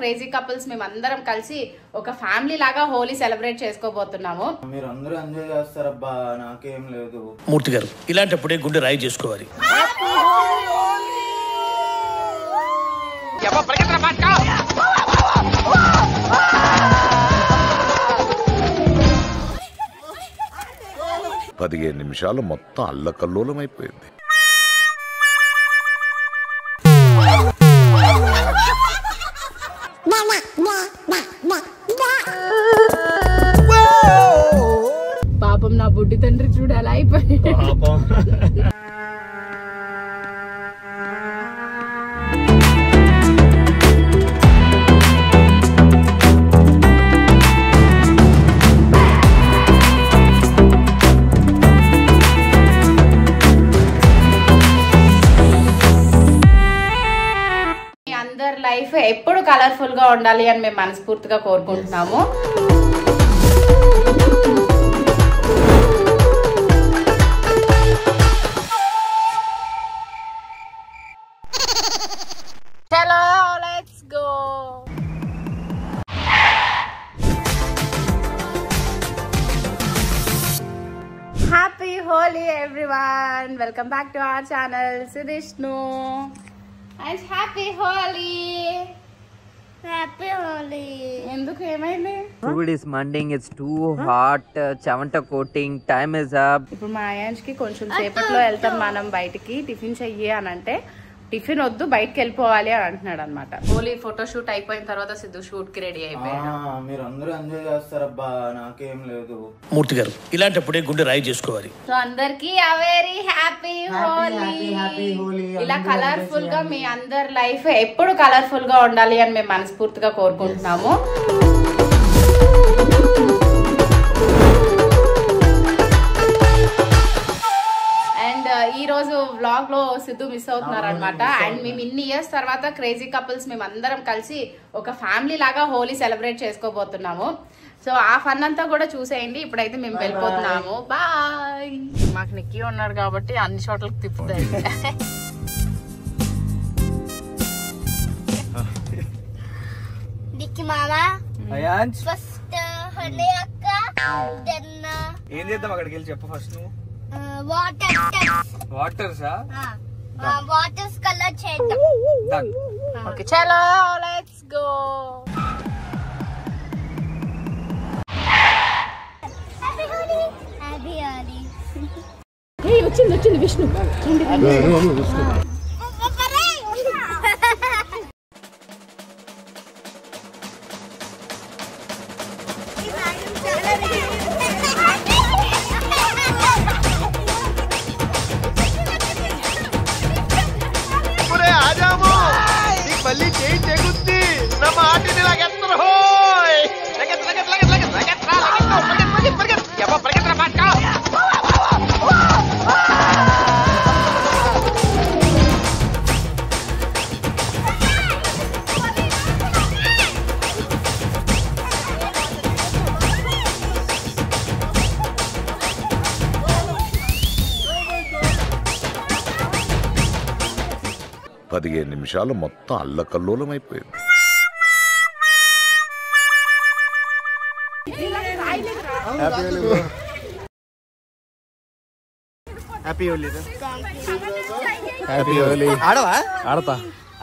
Crazy couples మేమందరం కలిసి ఒక ఫ్యామిలీ లాగా హోలీ సెలబ్రేట్ చేసుకోబోతున్నాము. మీరందరూ ఎంజాయ్ చేస్తారబ్బా, నాకేం లేదు. మూర్తి గారు ఇలాంటప్పుడే గుండె రాయి చేసుకోవాలి. పదిహేను నిమిషాలు మొత్తం అల్లకల్లోలమైపోయింది. పాపం నా బుడ్డి తండ్రి చూడు అలా అయిపోయి. అందరి లైఫ్ ఎప్పుడు కలర్ఫుల్ గా ఉండాలి అని మేము మనస్ఫూర్తిగా కోరుకుంటున్నాము. చలో let's go. Happy Holi everyone, welcome back to our channel Sudishnu. And happy Holi. Happy Holi. ఎందుకు ఏమైంది? Food is mending, it's too hot, chavanta coating, time is up. ఇప్పుడు మా ఆయాంష్కి కొంచెం సేపట్లో వెళ్తాం మనం బయటికి, టిఫిన్ చెయ్యి అని అంటే టిఫిన్ వద్దు బయటకి వెళ్ళిపోవాలి అని అంటున్నాడు అనమాట. హోలీ ఫోటో షూట్ అయిపోయిన తర్వాత సిద్ధు షూట్ కి రెడీ అయిపోయాడు. మీరందరూ ఎంజాయ్ చేస్తారబ్బా, నాకేం లేదు. మూర్తి గారు ఇలాంటప్పుడే గుండె రాయి చేసుకోవాలి. సో అందరికి a very happy Holi. ఇలా కలర్ఫుల్ గా మీ అందరి లైఫ్ ఎప్పుడు కలర్ఫుల్ గా ఉండాలి అని మేము మనస్ఫూర్తిగా కోరుకుంటున్నాము. అండ్ ఈ రోజు వ్లాగ్ లో సిద్ధు మిస్ అవుతున్నారు అనమాట. అండ్ మేము ఇన్ని ఇయర్స్ తర్వాత క్రేజీ కపుల్స్ మేమందరం కలిసి ఒక ఫ్యామిలీ లాగా హోలీ సెలబ్రేట్ చేసుకోబోతున్నాము. సో ఆ ఫన్ అంతా కూడా చూసేయండి. ఇప్పుడైతే మేము వెళ్ళిపోతున్నాము. బాయ్. మాకు నిక్కీ ఉన్నాడు కాబట్టి అన్ని చోట్లకి తిప్పుతాయి. ఫస్ట్ హనీ అక్క, దెన్ ఏం చేద్దాం అక్కడికి వెళ్ళి చెప్పు. ఫస్ట్ నువ్వు వాటర్స్ కలర్ చేద్దాం. ఓకే చలో లెట్స్ గో. వచ్చింది విష్ణు. మళ్ళీ చేయి తెగుద్ది నా మాటిని లాగెత్తరు. పదిహేను నిమిషాలు మొత్తం అల్లకల్లోలమైపోయింది. హ్యాపీ హోలీ. హ్యాపీ హోలీ. ఆడవా? ఆడతా.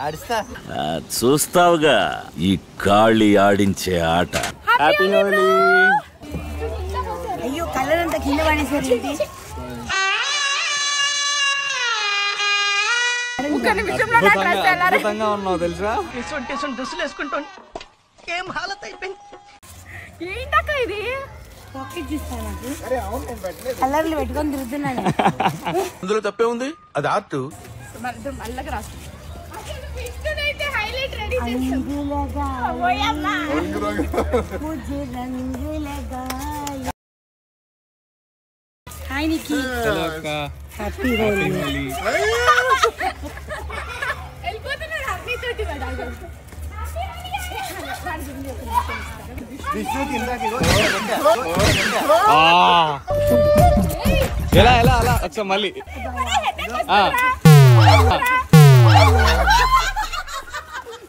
ఆడిస్తా. చూస్తావుగా ఈ కాళీ ఆడించే ఆట. హ్యాపీ హోలీ. అయ్యో కలర్ అంతా కింద పడేసారు. అద్భుతంగా ఉన్నావు తెలుసా. డ్రెస్సులు వేసుకుంటాను. ఏం హాలత్ అయిపోయింది. ఏంటక్క ఇది? కలర్లు పెట్టుకొని తిరుగుతున్నాను. అందులో తప్పే ఉంది, అది ఆర్ట్. మళ్ళగా రాస్తుంది. హ్యాపీ హోలీ. ఎలా ఎలా అలా ఒకసారి మళ్ళీ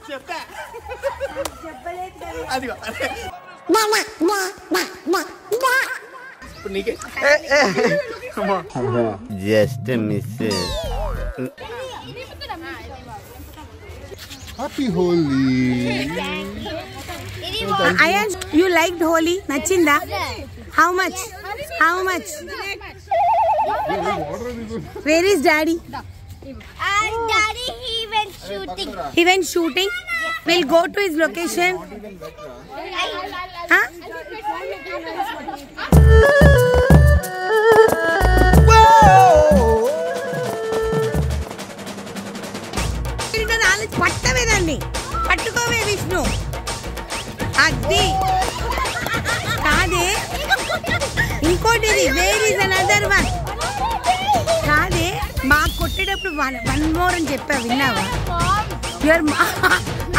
చెప్పా అదిగో ఇప్పుడు నీకే just miss. Happy Holi. Ayan, you liked Holi? నచ్చిందా? How much? How much? Where is daddy? Daddy, he went shooting. He went shooting. We'll go to his location. Huh? పట్టవేదాన్ని పట్టుకోవే విష్ణు. అది కాదే, ఇంకోటి వేర్ ఇస్ అనదర్ వన్. కాదే, మాకు కొట్టేటప్పుడు వన్ మోర్ అని చెప్పా, విన్నావా?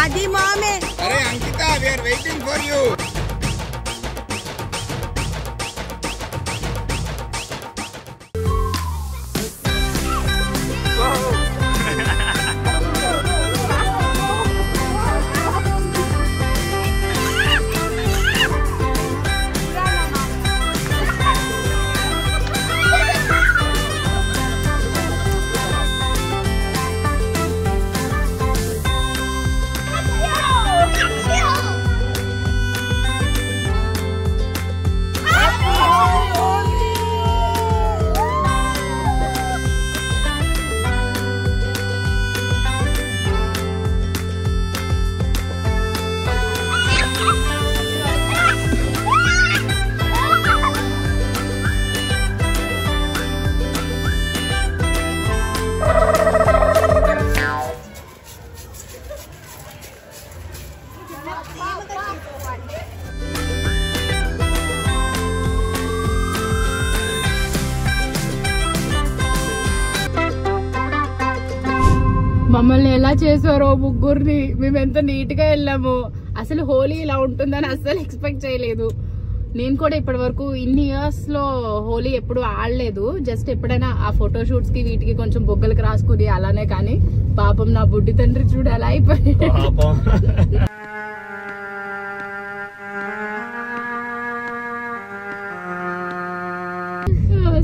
అది మామే. అరే అంకిత, we are waiting for you. మమ్మల్ని ఎలా చేసారో ముగ్గురిని. మేము ఎంత నీట్ గా వెళ్ళాము. అసలు హోలీ ఇలా ఉంటుందని అస్సలు ఎక్స్పెక్ట్ చేయలేదు. నేను కూడా ఇప్పటి వరకు ఇన్ని ఇయర్స్ లో హోలీ ఎప్పుడు ఆడలేదు. జస్ట్ ఎప్పుడైనా ఆ ఫోటో షూట్స్ కి వీటికి కొంచెం బొగ్గలకు రాసుకుని అలానే. కానీ పాపం నా బుడ్డి తండ్రి చూడు ఎలా అయిపోయి.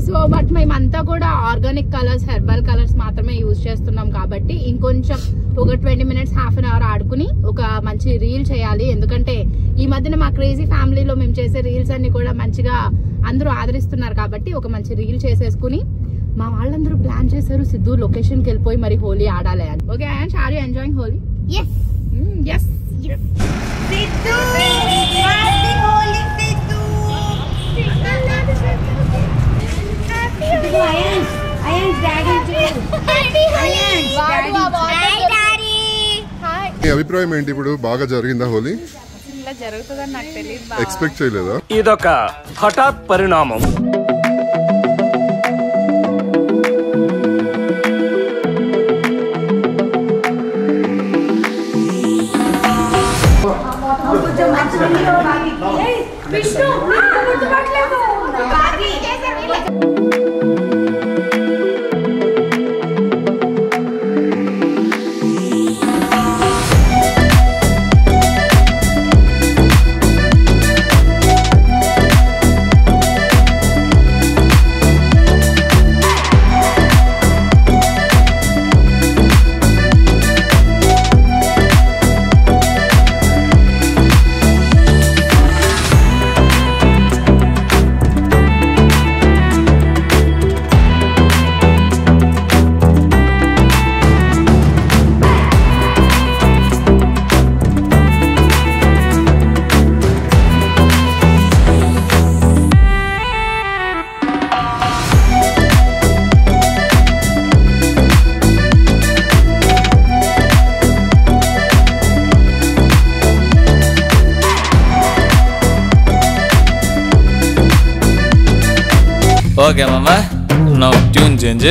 సో బట్ మేమంతా కూడా ఆర్గానిక్ కలర్స్, హెర్బల్ కలర్స్ మాత్రమే యూజ్ చేస్తున్నాం కాబట్టి ఇంకొంచెం ఒక 20 minutes, హాఫ్ అన్ అవర్ ఆడుకుని ఒక మంచి రీల్ చేయాలి. ఎందుకంటే ఈ మధ్యన మా క్రేజీ ఫ్యామిలీలో మేము చేసే రీల్స్ అన్ని కూడా మంచిగా అందరూ ఆదరిస్తున్నారు కాబట్టి ఒక మంచి రీల్ చేసేసుకుని మా వాళ్ళందరూ ప్లాన్ చేశారు సిద్ధు లొకేషన్ కి వెళ్ళిపోయి మరి హోలీ ఆడాలి అని. Okay and are you enjoying Holi? Yes. Yes. Sidhu, happy Holi, Sidhu. Ayan's daddy too. Happy Holi. Hi daddy. Hi. మీ అభిప్రాయం ఏంటి? ఇప్పుడు బాగా జరిగిందా హోలీ? ఇలా జరుగుతుందని నాకు తెలియదు. ఎక్స్పెక్ట్ చేయలేదా? ఇదొక హఠాత్ పరిణామం. Okay, Mama. Now tune change.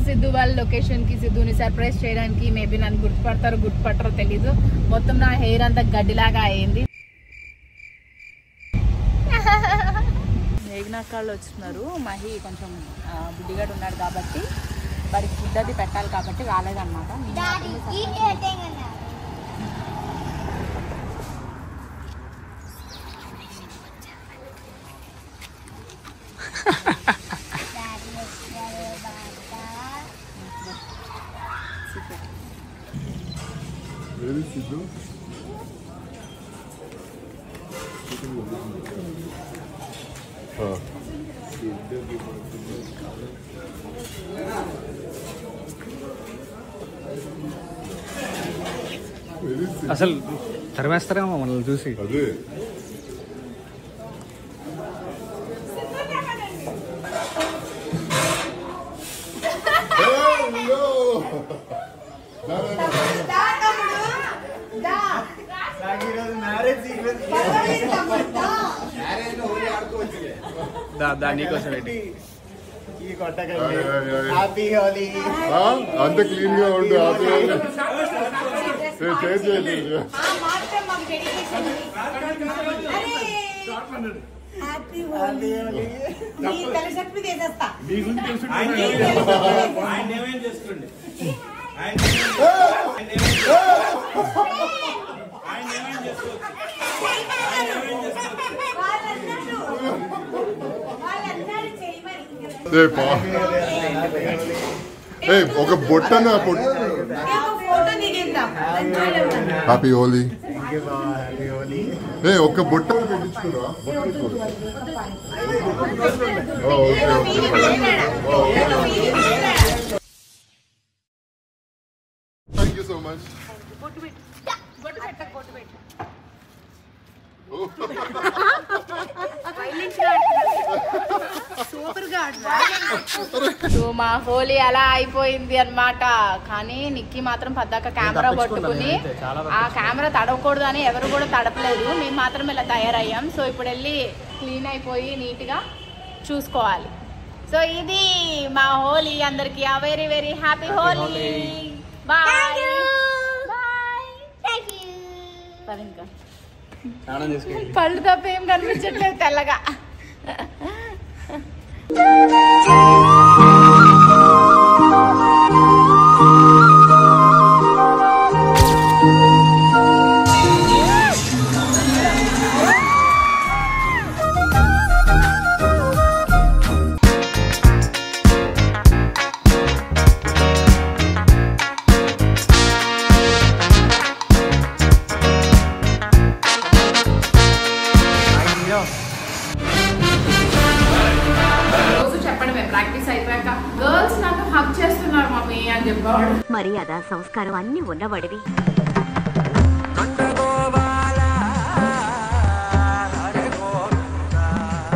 Siddhu వాళ్ళ లొకేషన్ కి సిద్ధుని సర్ప్రైజ్ చేయడానికి మేబీ నన్ను గుర్తుపట్టరో తెలీదు. మొత్తం నా హెయిర్ అంతా గడ్డిలాగా అయింది. మేఘనాకాళ్ళు వచ్చినారు. మహి కొంచెం బుడ్డిగాడు ఉన్నాడు కాబట్టి వారికి ఫుడ్ అది పెట్టాలి కాబట్టి రాలేదన్నమాట. అసలు తరిమేస్తారేమో మనల్ని చూసి. అదే నీకోసం అంత క్లీన్ గా ఉండు. ఒక బొట్టన హ్యాపీ హోలీ. ఒక బొట్ట పెట్టించుకున్నా. Thank you so much. So మా హోలీ అలా అయిపోయింది అన్నమాట. కానీ నిక్కీ మాత్రం పద్దాక కెమెరా పట్టుకుని ఆ కెమెరా తడవకూడదు అని ఎవరు కూడా తడపలేదు. మేము మాత్రం ఇలా తయారయ్యాం. సో ఇప్పుడు వెళ్ళి క్లీన్ అయిపోయి నీట్ గా చూసుకోవాలి. సో ఇది మా హోలీ. అందరికి very very happy Holi. Bye. పళ్ళు తప్ప ఏం కనిపించట్లేదు తెల్లగా. మర్యాద సంస్కారం అన్ని ఉన్నవాడివి.